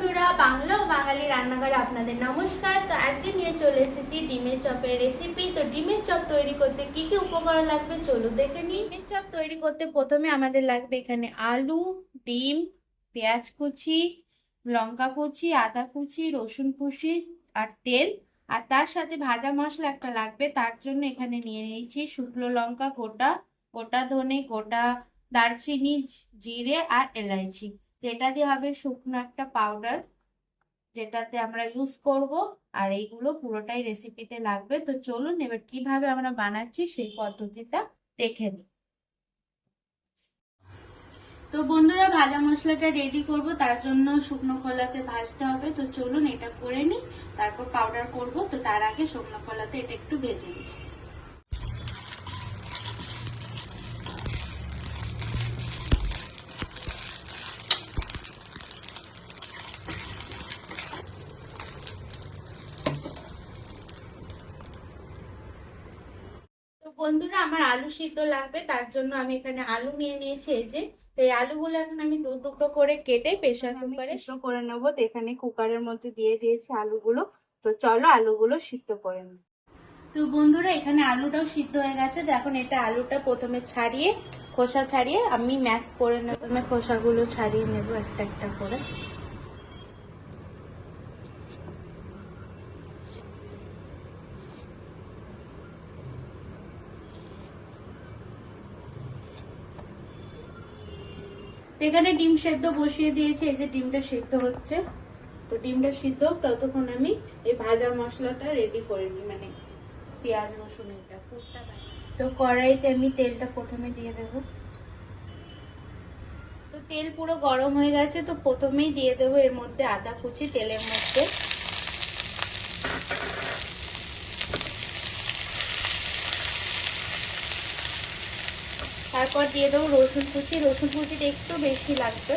বন্ধুরা, বাংলা ও বাঙালি রান্নাঘরে আপনাদের নমস্কার। তো আজকে নিয়ে চলে এসেছি ডিমের চপের রেসিপি। তো ডিমের চপ তৈরি করতে কি কি উপকরণ লাগবে চলো দেখে নিই। ডিমের চপ তৈরি করতে প্রথমে আমাদের লাগবে এখানে আলু, ডিম, পেঁয়াজ কুচি, লঙ্কা কুচি, আদা কুচি, রসুন কুচি আর তেল। আর তার সাথে ভাজা মশলা একটা লাগবে। তার জন্য এখানে নিয়ে নিয়েছি শুকনো লঙ্কা গোটা, গোটা ধনে, গোটা দারচিনি, জিরে আর এলাইচি। যেটা দিয়ে হবে শুকনো একটা পাউডার, যেটাতে আমরা ইউজ করব। আর এইগুলো পুরোটাই রেসিপিতে লাগবে। তো চলুন এবার কিভাবে আমরা বানাচ্ছি সেই পদ্ধতিটা দেখে নিই। তো বন্ধুরা, ভাজা মশলাটা রেডি করব, তার জন্য শুকনো খোলাতে ভাজতে হবে। তো চলুন এটা করে নিই, তারপর পাউডার করব। তো তার আগে শুকনো খোলাতে এটা একটু ভেজে নিই। তো বন্ধুরা, আমার আলু সিদ্ধ লাগবে, তার জন্য আমি এখানে আলু নিয়ে নিয়েছি। এই যে, তো এই আলুগুলো এখন আমি দু টুকরো করে কেটে প্রেসার কুকারে সিদ্ধ করে নেবো। তো এখানে কুকারের মধ্যে দিয়ে দিয়েছি আলুগুলো। তো চলো আলুগুলো সিদ্ধ করে নিই। তো বন্ধুরা, এখানে আলুটাও সিদ্ধ হয়ে গেছে। তো এখন এটা আলুটা প্রথমে ছাড়িয়ে, খোসা ছাড়িয়ে আমি ম্যাশ করে নেব। প্রথমে খোসাগুলো ছাড়িয়ে নেব একটা একটা করে। এখানে ডিম সেদ্ধ বসিয়ে দিয়েছি। এই যে ডিমটা সেদ্ধ হচ্ছে। তো ডিমটা সিদ্ধ হোক, ততক্ষণ আমি এই ভাজা মশলাটা রেডি করে নিই, মানে পেঁয়াজ রসুন এটা পুরটা। তো কড়াইতে আমি তেলটা প্রথমে দিয়ে দেব। তো তেল পুরো গরম হয়ে গেছে। তো প্রথমেই দিয়ে দেবো এর মধ্যে আদা কুচি তেলের মধ্যে। তারপর দিয়ে দেবো রসুন কুচি। রসুন কুচিটা একটু বেশি লাগবে।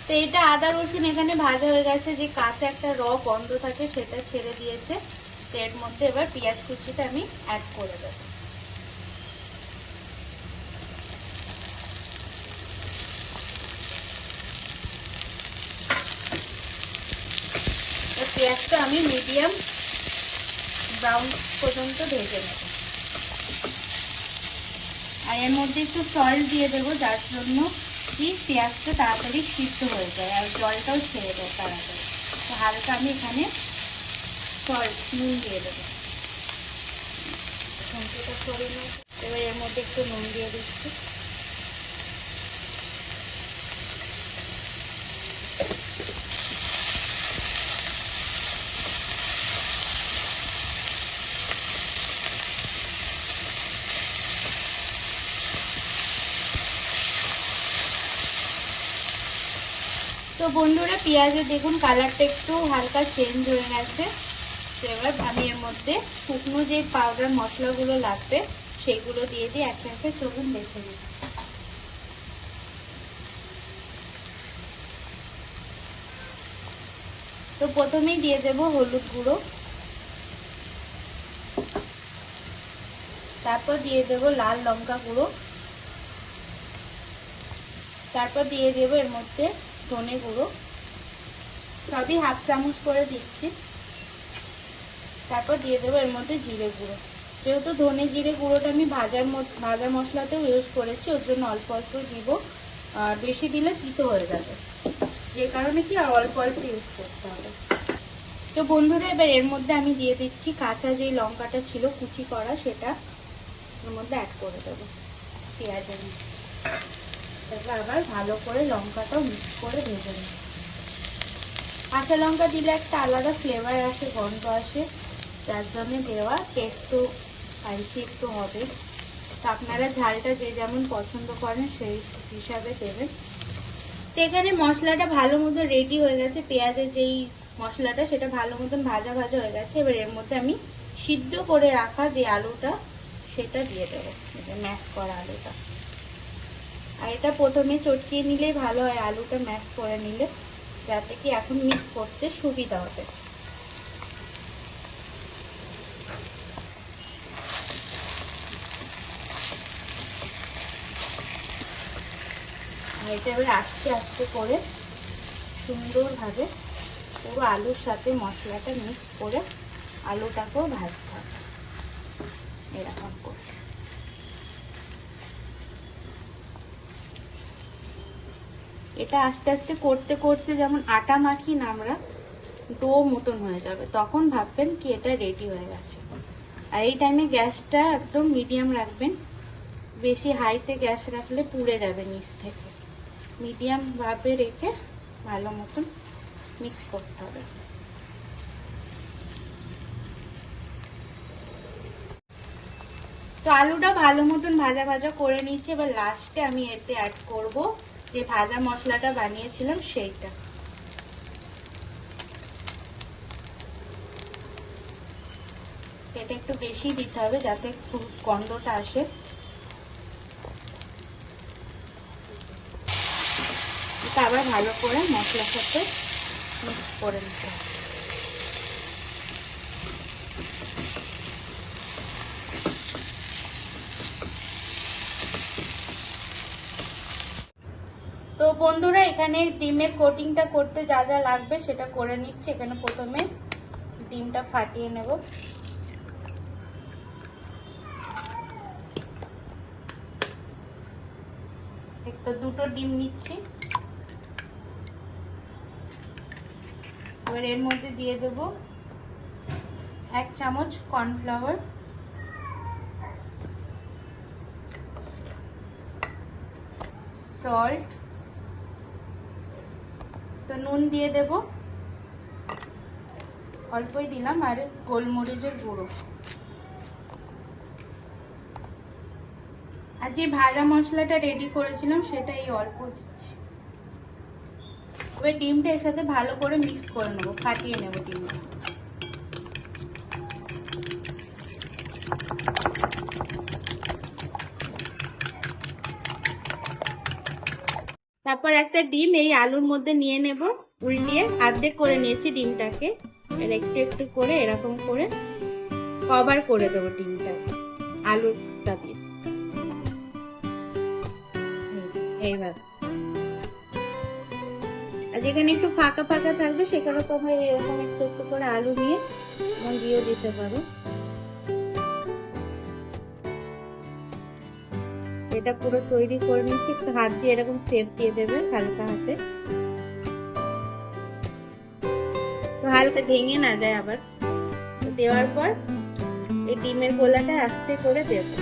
তো এটা আদা রসুন এখানে ভাজা হয়ে গেছে। যে কাঁচা একটা গন্ধ থাকে সেটা ছেড়ে দিয়েছে। তো এর মধ্যে এবার পেঁয়াজ কুচিটা আমি অ্যাড করে দেবো। পেঁয়াজটা আমি মিডিয়াম ব্রাউন পর্যন্ত ভেজে নেব। আর এর মধ্যে একটু সল্ট দিয়ে দেবো, যার জন্য কি পেঁয়াজটা তাড়াতাড়ি সিদ্ধ হয়ে যায় আর জলটাও ছেড়ে দেয় তাড়াতাড়ি। তো হালকা আমি এখানে সল্ট নুন দিয়ে দেবো। এবার এর মধ্যে একটু নুন দিয়ে দিচ্ছি। তো বন্ধুরা, পেঁয়াজের দেখুন কালারটা একটু হালকা চেঞ্জ হয়ে গেছে। তো এবার আমি এর মধ্যে শুকনো যে পাউডার মশলাগুলো লাগবে সেইগুলো দিয়ে দিই একটা একটা। চলুন দেখে নিই। তো প্রথমেই দিয়ে দেব হলুদ গুঁড়ো, তারপর দিয়ে দেব লাল লঙ্কা গুঁড়ো, তারপর দিয়ে দেব এর মধ্যে ধনে গুঁড়ো, সবই হাফ চামচ করে দিচ্ছি। তারপর দিয়ে দেবো এর মধ্যে জিরে গুঁড়ো। যেহেতু ধনে জিরে গুঁড়োটা আমি ভাজা মশলাতেও ইউজ করেছি, ওর জন্য অল্প অল্প দিব। আর বেশি দিলে তিতো হয়ে যাবে, যে কারণে কি আর অল্প অল্প ইউজ করতে হবে। তো বন্ধুরা, এবার এর মধ্যে আমি দিয়ে দিচ্ছি কাঁচা যেই লঙ্কাটা ছিল কুচি করা, সেটা এর মধ্যে অ্যাড করে দেবো পেঁয়াজের মধ্যে। তারপর আবার ভালো করে লঙ্কাটাও মিক্স করে ভেজে নেব। কাঁচা লঙ্কা দিলে একটা আলাদা ফ্লেভার আসে, গন্ধ আসে, যার জন্য দেওয়া। টেস্ট তো স্পাইসি একটু হবে। তো আপনারা ঝালটা যে যেমন পছন্দ করেন সেই হিসাবে দেবেন। তো এখানে মশলাটা ভালো মতো রেডি হয়ে গেছে। পেঁয়াজের যেই মশলাটা সেটা ভালো মতন ভাজা ভাজা হয়ে গেছে। এবার এর মধ্যে আমি সিদ্ধ করে রাখা যে আলুটা সেটা দিয়ে দেবো, ম্যাশ করা আলুটা। আর এটা প্রথমে চটকিয়ে নিলেই ভালো হয়, আলুটা ম্যাশ করে নিলে। তো যাতে কি এখন মিক্স করতে সুবিধা হবে। এটা এবার আস্তে আস্তে করে সুন্দরভাবে পুরো আলুর সাথে মশলাটা মিক্স করে আলুটাকেও ভাজতে হবে এরকম করে। এটা আস্তে আস্তে করতে করতে যেমন আটা মাখি না আমরা, ডো মতন হয়ে যাবে, তখন ভাববেন কি এটা রেডি হয়ে গেছে। আর এই টাইমে গ্যাসটা একদম মিডিয়াম রাখবেন, বেশি হাইতে গ্যাস রাখলে পুড়ে যাবে নিচ থেকে। মিডিয়াম ভাবে রেখে ভালো মতন মিক্স করতে হবে। তো আলুটা ভালো মতন ভাজা ভাজা করে নিয়েছি। এবার লাস্টে আমি এতে অ্যাড করব যে ভাজা মশলাটা বানিয়েছিলাম সেইটা। এটা একটু বেশি দিতে হবে যাতে গন্ধটা আসে। এটা আবার ভালো করে মশলার সাথে মিক্স করে নিতে হবে। তো বন্ধুরা এখানে ডিমের কোটিংটা করতে যা যা লাগবে সেটা করে নিচ্ছি। এখানে প্রথমে ডিমটা ফাটিয়ে নেব। একটা দুটো ডিম নিচ্ছি। এবার এর মধ্যে দিয়ে দেব 1 চামচ কর্নফ্লাওয়ার, সল্ট, তো নুন দিয়ে দেব অল্পই দিলাম, আর গোলমরিচের গুঁড়ো। আর যে ভাজা মশলাটা রেডি করেছিলাম সেটা এই অল্প দিচ্ছি। এবার ডিমটা এর সাথে ভালো করে মিক্স করে নেব, ফাটিয়ে নেব ডিমটা। তারপর একটা ডিম এই আলুর মধ্যে নিয়ে নেব, উল্টিয়ে অর্ধেক করে নিয়েছি ডিমটাকে। এর একটু একটু করে এরকম করে কভার করে দেবো ডিমটা আলুটা দিয়ে। এইবার আর যেখানে একটু ফাঁকা ফাঁকা থাকবে সেখানে তোমরা এরকম একটু একটু করে আলু নিয়ে দিয়েও দিতে পারো। এটা পুরো তৈরি করে নিচ্ছি। একটু হাত দিয়ে এরকম শেপ দিয়ে দেবে হালকা হাতে, তো হালকা ভেঙে না যায় আবার। দেওয়ার পর এই ডিমের গোলাটা আস্তে করে দেবো।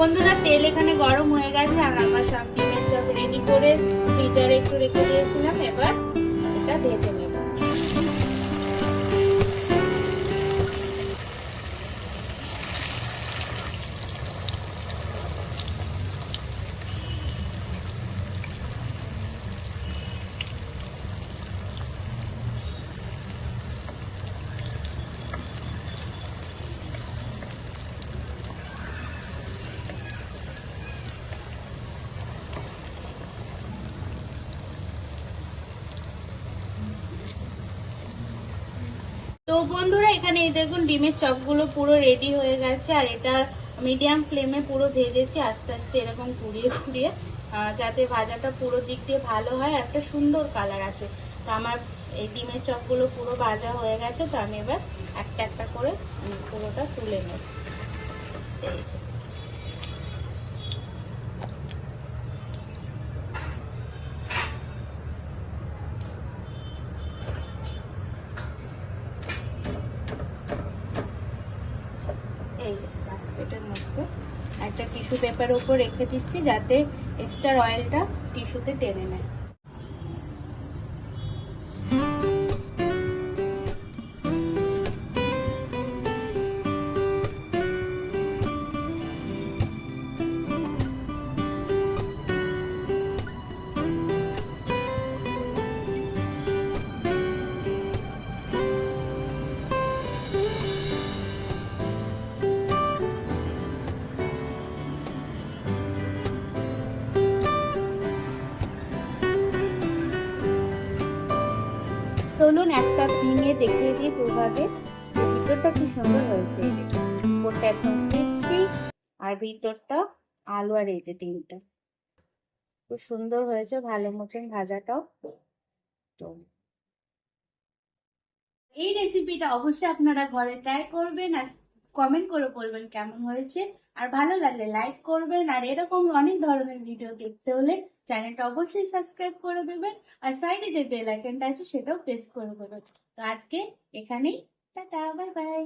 বন্ধুরা তেল এখানে গরম হয়ে গেছে আর আমার সব ডিমের চপ রেডি করে ফ্রিজারে একটু রেখে দিয়েছিলাম। এবার এটা ভেজে নেব। তো বন্ধুরা এখানে এই দেখুন ডিমের চপগুলো পুরো রেডি হয়ে গেছে। আর এটা মিডিয়াম ফ্লেমে পুরো ভেজেছি আস্তে আস্তে এরকম ঘুরিয়ে ঘুরিয়ে, যাতে ভাজাটা পুরো দিক দিয়ে ভালো হয় আর একটা সুন্দর কালার আসে। তো আমার এই ডিমের চপগুলো পুরো ভাজা হয়ে গেছে, তো আমি এবার একটা একটা করে পুরোটা তুলে নেব। এই যে বাস্কেটের মধ্যে একটা টিস্যু পেপার উপর রেখে দিচ্ছি যাতে এক্সট্রা অয়েলটা টিস্যুতে টেনে নেয়। চলুন একটা ভেঙে দেখিয়ে দিই দুভাগে, ভিতরটা কি সুন্দর হয়েছে। উপরটা একদম ক্রিপসি আর ভিতরটা আলু আর এই যে ডিমটা খুব সুন্দর হয়েছে, ভালো মতন ভাজাটাও। তো এই রেসিপিটা অবশ্যই আপনারা ঘরে ট্রাই করবেন আর কমেন্ট করে বলবেন কেমন হয়েছে। আর ভালো লাগলে লাইক করবেন, আর এরকম অনেক ধরনের ভিডিও দেখতে হলে চ্যানেলটা অবশ্যই সাবস্ক্রাইব করে দেবেন, আর সাইডে যে বেল আইকনটা আছে সেটাও প্রেস করে দেবেন। তো আজকে এখানেই, টাটা, বাই বাই।